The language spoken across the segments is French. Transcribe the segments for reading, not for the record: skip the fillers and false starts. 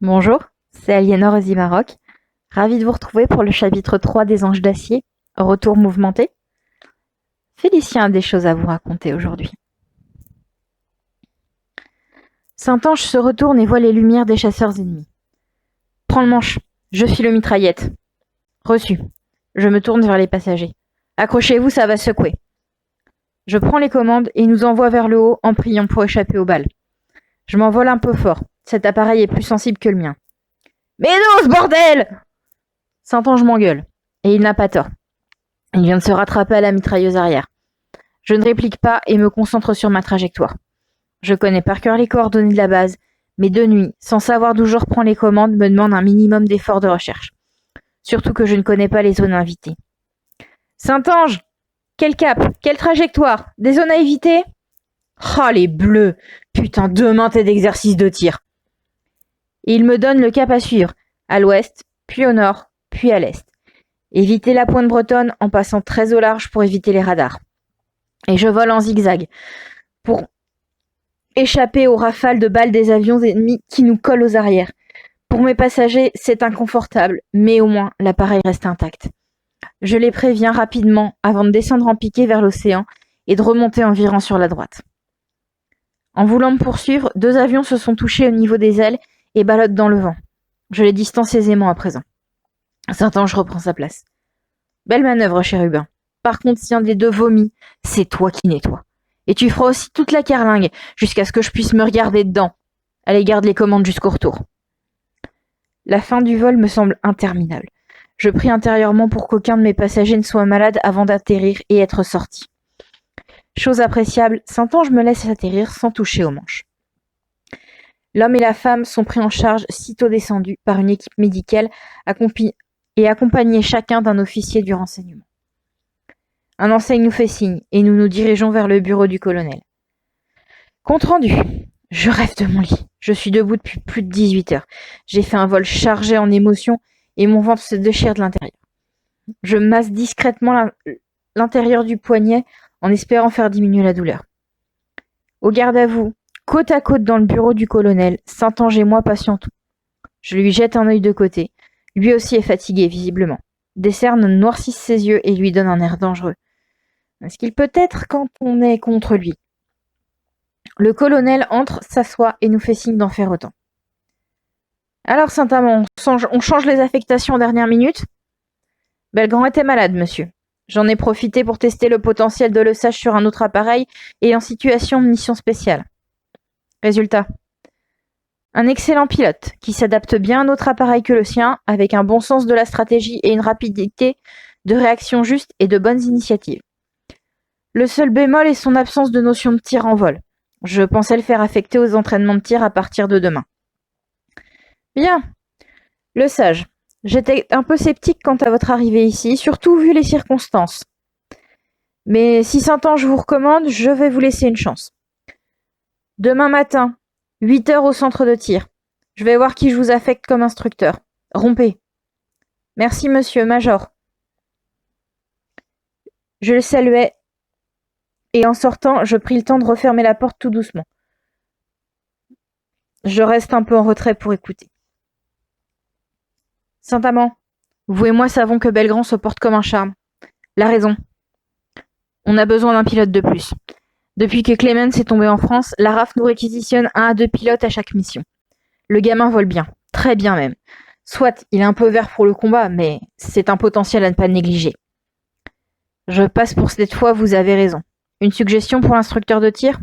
Bonjour, c'est Aliénor Ozimaroc. Ravie de vous retrouver pour le chapitre 3 des Anges d'acier, Retour mouvementé. Félicien a des choses à vous raconter aujourd'hui. Saint-Ange se retourne et voit les lumières des chasseurs ennemis. Prends le manche, je file aux mitraillettes. Reçu. Je me tourne vers les passagers. Accrochez-vous, ça va secouer. Je prends les commandes et nous envoie vers le haut en priant pour échapper aux balles. Je m'envole un peu fort. Cet appareil est plus sensible que le mien. Médose, bordel! Saint-Ange m'engueule. Et il n'a pas tort. Il vient de se rattraper à la mitrailleuse arrière. Je ne réplique pas et me concentre sur ma trajectoire. Je connais par cœur les coordonnées de la base, mais de nuit, sans savoir d'où je reprends les commandes, me demande un minimum d'effort de recherche. Surtout que je ne connais pas les zones à éviter. Saint-Ange! Quel cap? Quelle trajectoire? Des zones à éviter? Ah, les bleus! Putain, demain t'es d'exercice de tir. Et il me donne le cap à suivre, à l'ouest, puis au nord, puis à l'est. Éviter la pointe bretonne en passant très au large pour éviter les radars. Et je vole en zigzag pour échapper aux rafales de balles des avions ennemis qui nous collent aux arrières. Pour mes passagers, c'est inconfortable, mais au moins l'appareil reste intact. Je les préviens rapidement avant de descendre en piqué vers l'océan et de remonter en virant sur la droite. En voulant me poursuivre, 2 avions se sont touchés au niveau des ailes et ballottent dans le vent. Je les distance aisément à présent. Saint-Ange reprend sa place. Belle manœuvre, chérubin. Par contre, si un des deux vomit, c'est toi qui nettoies. Et tu feras aussi toute la carlingue, jusqu'à ce que je puisse me regarder dedans. Allez, garde les commandes jusqu'au retour. La fin du vol me semble interminable. Je prie intérieurement pour qu'aucun de mes passagers ne soit malade avant d'atterrir et être sorti. Chose appréciable, Saint-Ange me laisse atterrir sans toucher aux manches. L'homme et la femme sont pris en charge sitôt descendus par une équipe médicale et accompagnés chacun d'un officier du renseignement. Un enseigne nous fait signe et nous nous dirigeons vers le bureau du colonel. Compte rendu. Je rêve de mon lit. Je suis debout depuis plus de 18 heures. J'ai fait un vol chargé en émotions et mon ventre se déchire de l'intérieur. Je masse discrètement l'intérieur du poignet en espérant faire diminuer la douleur. Au garde à vous, côte à côte dans le bureau du colonel, Saint-Ange et moi patientons. Je lui jette un œil de côté. Lui aussi est fatigué, visiblement. Des cernes noircissent ses yeux et lui donnent un air dangereux. Ce qu'il peut être quand on est contre lui. Le colonel entre, s'assoit et nous fait signe d'en faire autant. Alors, Saint-Amand, on change les affectations en dernière minute? Belgrand était malade, monsieur. J'en ai profité pour tester le potentiel de l'ESAGE sur un autre appareil et en situation de mission spéciale. Résultat. Un excellent pilote, qui s'adapte bien à notre appareil que le sien, avec un bon sens de la stratégie et une rapidité de réaction juste et de bonnes initiatives. Le seul bémol est son absence de notion de tir en vol. Je pensais le faire affecter aux entraînements de tir à partir de demain. Bien. Le sage. J'étais un peu sceptique quant à votre arrivée ici, surtout vu les circonstances. Mais si Saint-Ange vous recommande, je vais vous laisser une chance. Demain matin, 8 heures au centre de tir. Je vais voir qui je vous affecte comme instructeur. Rompez. Merci, monsieur, Major. Je le saluais, et en sortant, je pris le temps de refermer la porte tout doucement. Je reste un peu en retrait pour écouter. Saint-Amand, vous et moi savons que Belgrand se porte comme un charme. La raison. On a besoin d'un pilote de plus. Depuis que Clemens est tombé en France, la RAF nous réquisitionne 1 à 2 pilotes à chaque mission. Le gamin vole bien, très bien même. Soit, il est un peu vert pour le combat, mais c'est un potentiel à ne pas négliger. Je passe pour cette fois, vous avez raison. Une suggestion pour l'instructeur de tir?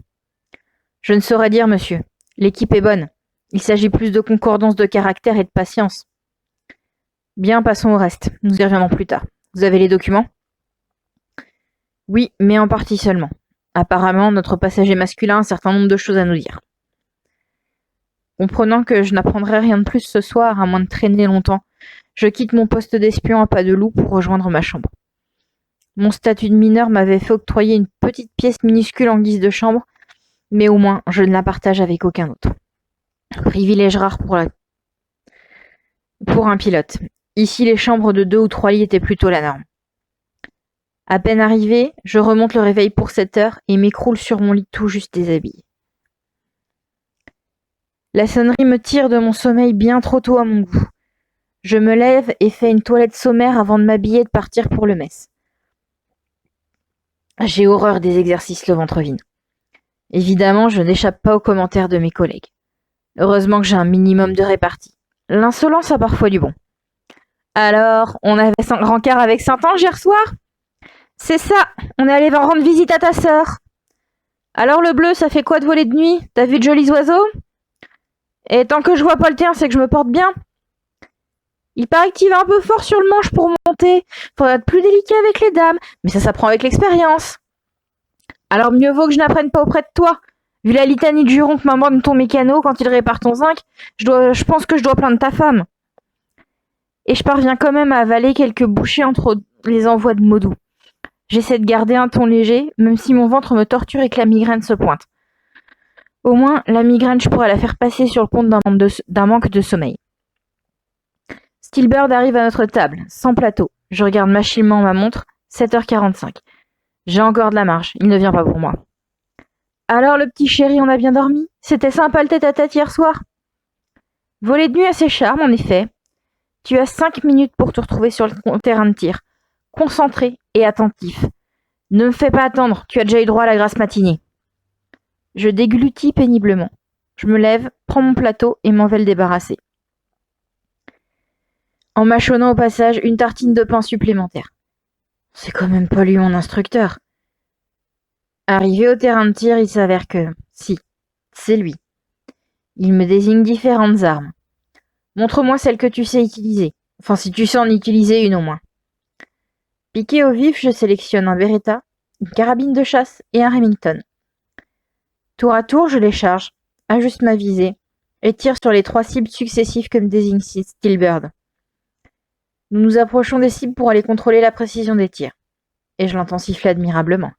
Je ne saurais dire, monsieur. L'équipe est bonne. Il s'agit plus de concordance de caractère et de patience. Bien, passons au reste. Nous y reviendrons plus tard. Vous avez les documents? Oui, mais en partie seulement. Apparemment, notre passager masculin a un certain nombre de choses à nous dire. Comprenant que je n'apprendrai rien de plus ce soir, à moins de traîner longtemps, je quitte mon poste d'espion à pas de loup pour rejoindre ma chambre. Mon statut de mineur m'avait fait octroyer une petite pièce minuscule en guise de chambre, mais au moins je ne la partage avec aucun autre. Privilège rare pour un pilote. Ici, les chambres de 2 ou 3 lits étaient plutôt la norme. À peine arrivé, je remonte le réveil pour 7 heures et m'écroule sur mon lit tout juste déshabillé. La sonnerie me tire de mon sommeil bien trop tôt à mon goût. Je me lève et fais une toilette sommaire avant de m'habiller et de partir pour le mess. J'ai horreur des exercices le ventre vide. Évidemment, je n'échappe pas aux commentaires de mes collègues. Heureusement que j'ai un minimum de répartie. L'insolence a parfois du bon. Alors, on avait un rencard avec Saint-Ange hier soir? C'est ça, on est allé rendre visite à ta sœur. Alors le bleu, ça fait quoi de voler de nuit? T'as vu de jolis oiseaux? Et tant que je vois pas le tien, c'est que je me porte bien. Il paraît que tu vas un peu fort sur le manche pour monter. Faudra être plus délicat avec les dames, mais ça s'apprend avec l'expérience. Alors mieux vaut que je n'apprenne pas auprès de toi. Vu la litanie de jurons que m'amende ton mécano quand il répare ton zinc, je pense que je dois plaindre ta femme. Et je parviens quand même à avaler quelques bouchées entre les envois de mots doux. J'essaie de garder un ton léger, même si mon ventre me torture et que la migraine se pointe. Au moins, la migraine, je pourrais la faire passer sur le compte d'un manque de sommeil. Steelbird arrive à notre table, sans plateau. Je regarde machinalement ma montre, 7h45. J'ai encore de la marge, il ne vient pas pour moi. Alors le petit chéri, on a bien dormi? C'était sympa le tête-à-tête hier soir? Voler de nuit a ses charmes, en effet. Tu as 5 minutes pour te retrouver sur le terrain de tir, concentré et attentif. Ne me fais pas attendre, tu as déjà eu droit à la grasse matinée. Je déglutis péniblement. Je me lève, prends mon plateau et m'en vais le débarrasser. En mâchonnant au passage une tartine de pain supplémentaire. C'est quand même pas lui mon instructeur. Arrivé au terrain de tir, il s'avère que, si, c'est lui. Il me désigne différentes armes. Montre-moi celle que tu sais utiliser. Enfin, si tu sais en utiliser une au moins. Piqué au vif, je sélectionne un Beretta, une carabine de chasse et un Remington. Tour à tour, je les charge, ajuste ma visée et tire sur les 3 cibles successives que me désigne Steelbird. Nous nous approchons des cibles pour aller contrôler la précision des tirs. Et je l'entends siffler admirablement.